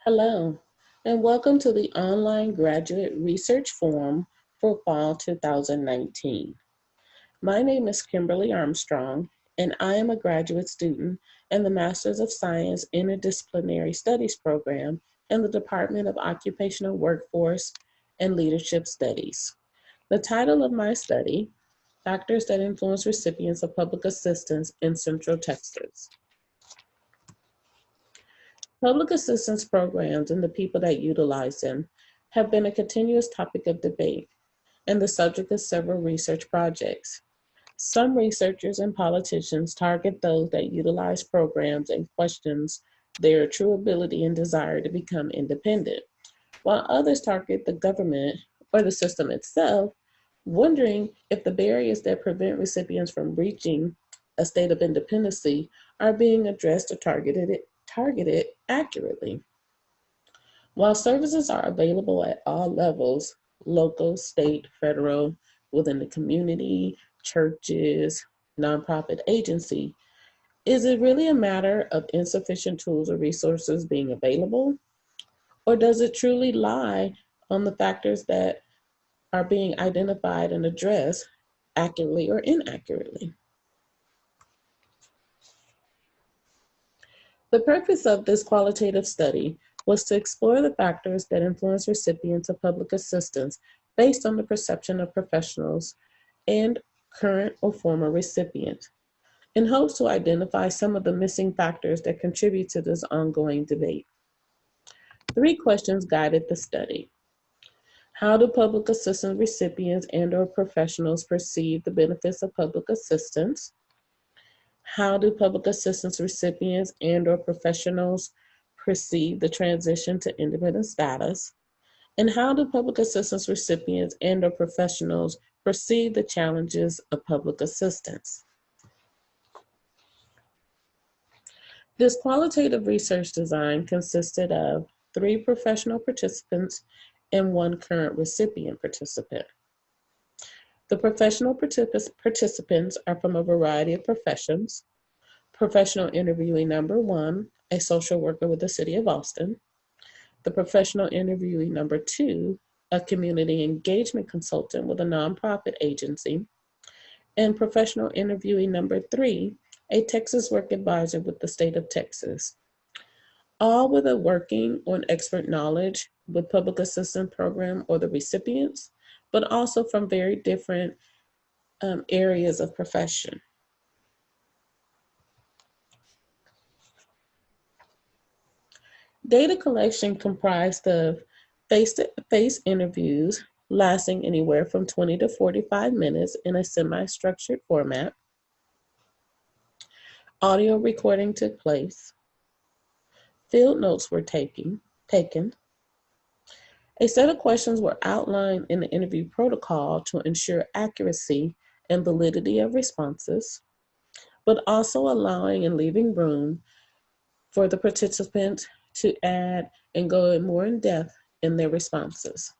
Hello, and welcome to the online graduate research forum for fall 2019. My name is Kimberly Armstrong, and I am a graduate student in the Masters of Science Interdisciplinary Studies program in the Department of Occupational Workforce and Leadership Studies. The title of my study, Factors that Influence Recipients of Public Assistance in Central Texas. Public assistance programs and the people that utilize them have been a continuous topic of debate and the subject of several research projects. Some researchers and politicians target those that utilize programs and questions their true ability and desire to become independent, while others target the government or the system itself, wondering if the barriers that prevent recipients from reaching a state of independency are being addressed or targeted accurately. While services are available at all levels, local, state, federal, within the community, churches, nonprofit agency, is it really a matter of insufficient tools or resources being available? Or does it truly lie on the factors that are being identified and addressed accurately or inaccurately? The purpose of this qualitative study was to explore the factors that influence recipients of public assistance based on the perception of professionals and current or former recipients, in hopes to identify some of the missing factors that contribute to this ongoing debate. 3 questions guided the study. How do public assistance recipients and/or professionals perceive the benefits of public assistance? How do public assistance recipients and/or professionals perceive the transition to independent status? And how do public assistance recipients and/or professionals perceive the challenges of public assistance? This qualitative research design consisted of 3 professional participants and 1 current recipient participant. The professional participants are from a variety of professions. Professional interviewee number 1, a social worker with the City of Austin. The professional interviewee number 2, a community engagement consultant with a nonprofit agency. And professional interviewee number 3, a Texas work advisor with the state of Texas. All with a working or an expert knowledge with public assistance program or the recipients, but also from very different areas of profession. Data collection comprised of face-to-face interviews lasting anywhere from 20 to 45 minutes in a semi-structured format. Audio recording took place. Field notes were taken. A set of questions were outlined in the interview protocol to ensure accuracy and validity of responses, but also allowing and leaving room for the participants to add and go more in depth in their responses.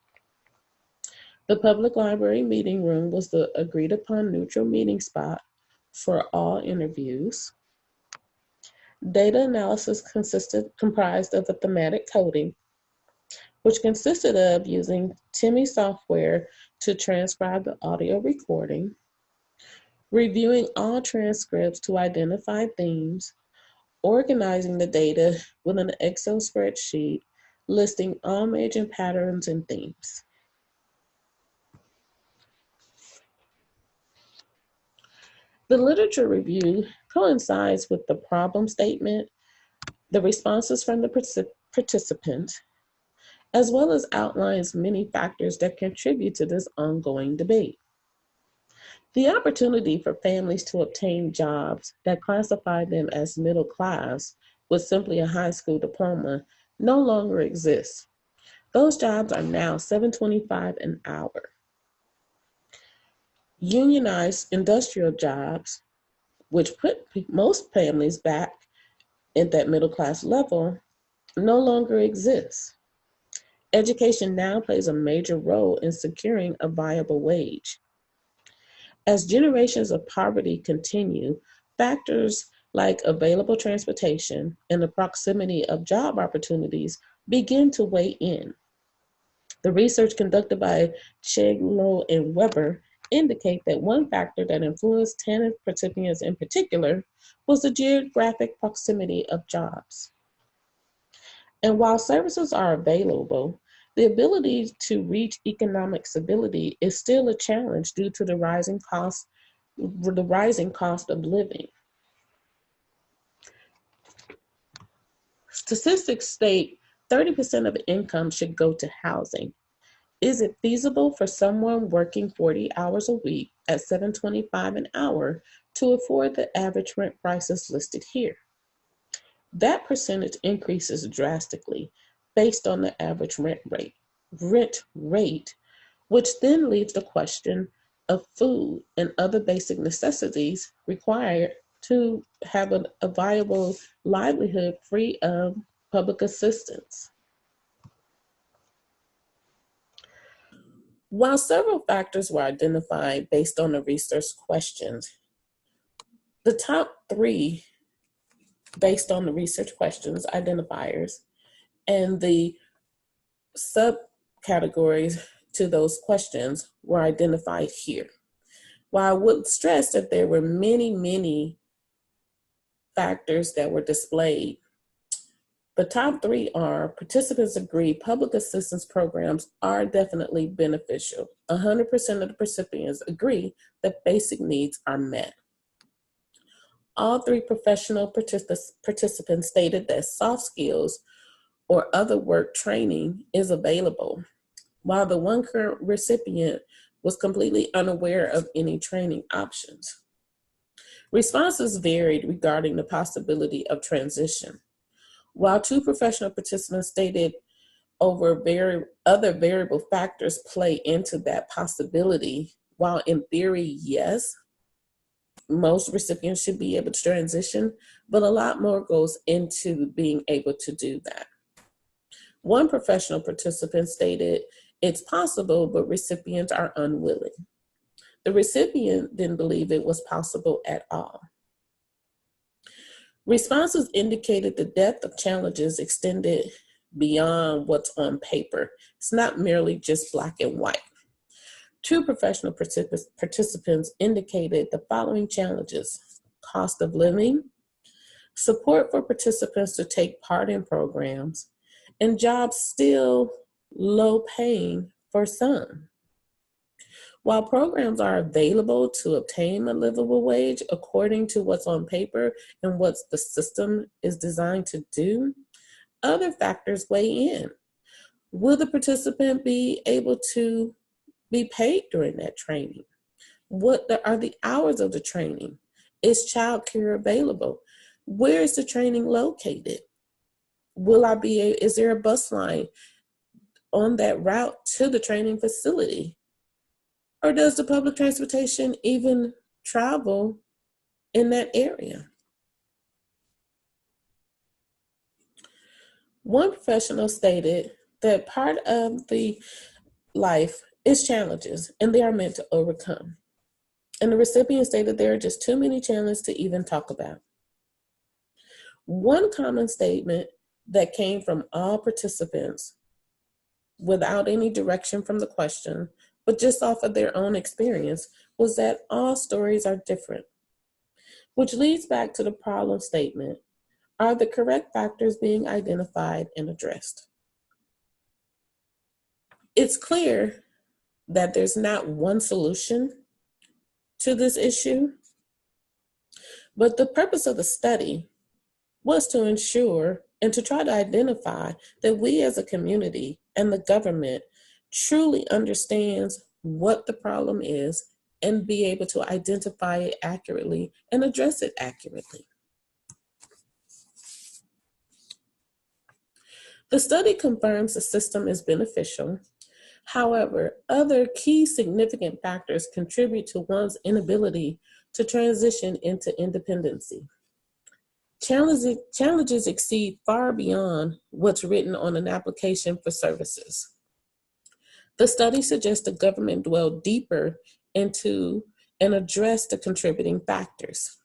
The public library meeting room was the agreed upon neutral meeting spot for all interviews. Data analysis comprised of the thematic coding, which consisted of using Timmy software to transcribe the audio recording, reviewing all transcripts to identify themes, organizing the data within an Excel spreadsheet, listing all major patterns and themes. The literature review coincides with the problem statement, the responses from the participant, as well as outlines many factors that contribute to this ongoing debate. The opportunity for families to obtain jobs that classify them as middle class with simply a high school diploma no longer exists. Those jobs are now $7.25 an hour. Unionized industrial jobs, which put most families back at that middle class level, no longer exist. Education now plays a major role in securing a viable wage. As generations of poverty continue, factors like available transportation and the proximity of job opportunities begin to weigh in. The research conducted by Cheglo and Weber indicate that one factor that influenced TANF recipients in particular was the geographic proximity of jobs. And while services are available, the ability to reach economic stability is still a challenge due to the rising cost of living. Statistics state 30% of income should go to housing. Is it feasible for someone working 40 hours a week at $7.25 an hour to afford the average rent prices listed here? That percentage increases drastically based on the average rent rate, which then leaves the question of food and other basic necessities required to have a viable livelihood free of public assistance. While several factors were identified based on the research questions, the top 3 based on the research questions identifiers and the subcategories to those questions were identified here. While I would stress that there were many factors that were displayed, the top 3 are: participants agree public assistance programs are definitely beneficial. 100% of the recipients agree that basic needs are met. All 3 professional participants stated that soft skills or other work training is available, while the one current recipient was completely unaware of any training options. Responses varied regarding the possibility of transition. While 2 professional participants stated other variable factors play into that possibility, while in theory, yes, most recipients should be able to transition, but a lot more goes into being able to do that. One professional participant stated it's possible, but recipients are unwilling. The recipient didn't believe it was possible at all. Responses indicated the depth of challenges extended beyond what's on paper. It's not merely just black and white. 2 professional participants indicated the following challenges: cost of living, support for participants to take part in programs, and jobs still low paying for some. While programs are available to obtain a livable wage according to what's on paper and what the system is designed to do, other factors weigh in. Will the participant be able to be paid during that training? What are the hours of the training? Is childcare available? Where is the training located? Is there a bus line on that route to the training facility? Or does the public transportation even travel in that area? One professional stated that part of the life is challenges, and they are meant to overcome. And the recipient stated there are just too many challenges to even talk about. One common statement that came from all participants without any direction from the question, but just off of their own experience, was that all stories are different. Which leads back to the problem statement: are the correct factors being identified and addressed? It's clear that there's not one solution to this issue, but the purpose of the study was to ensure and to try to identify that we as a community and the government truly understands what the problem is and be able to identify it accurately and address it accurately. The study confirms the system is beneficial. However, other key significant factors contribute to one's inability to transition into independency. Challenges exceed far beyond what's written on an application for services. The study suggests the government dwell deeper into and address the contributing factors.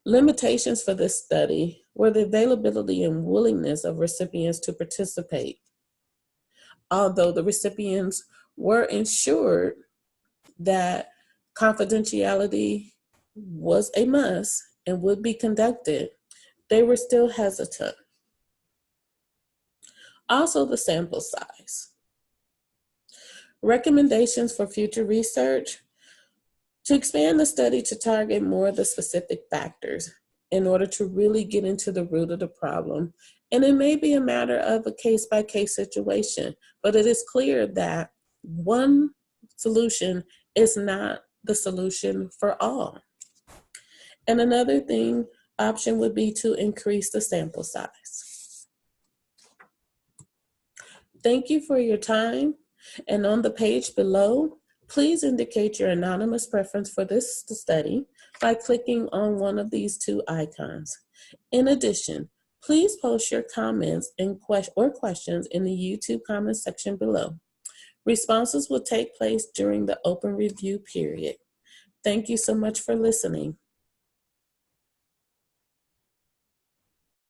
Limitations for this study were the availability and willingness of recipients to participate. Although the recipients were ensured that confidentiality was a must and would be conducted, they were still hesitant. Also, the sample size. Recommendations for future research: to expand the study to target more of the specific factors in order to really get into the root of the problem. And it may be a matter of a case-by-case situation, but it is clear that one solution is not the solution for all. And another option would be to increase the sample size. Thank you for your time. And on the page below, please indicate your anonymous preference for this study by clicking on one of these two icons. In addition, please post your comments or questions in the YouTube comment section below. Responses will take place during the open review period. Thank you so much for listening.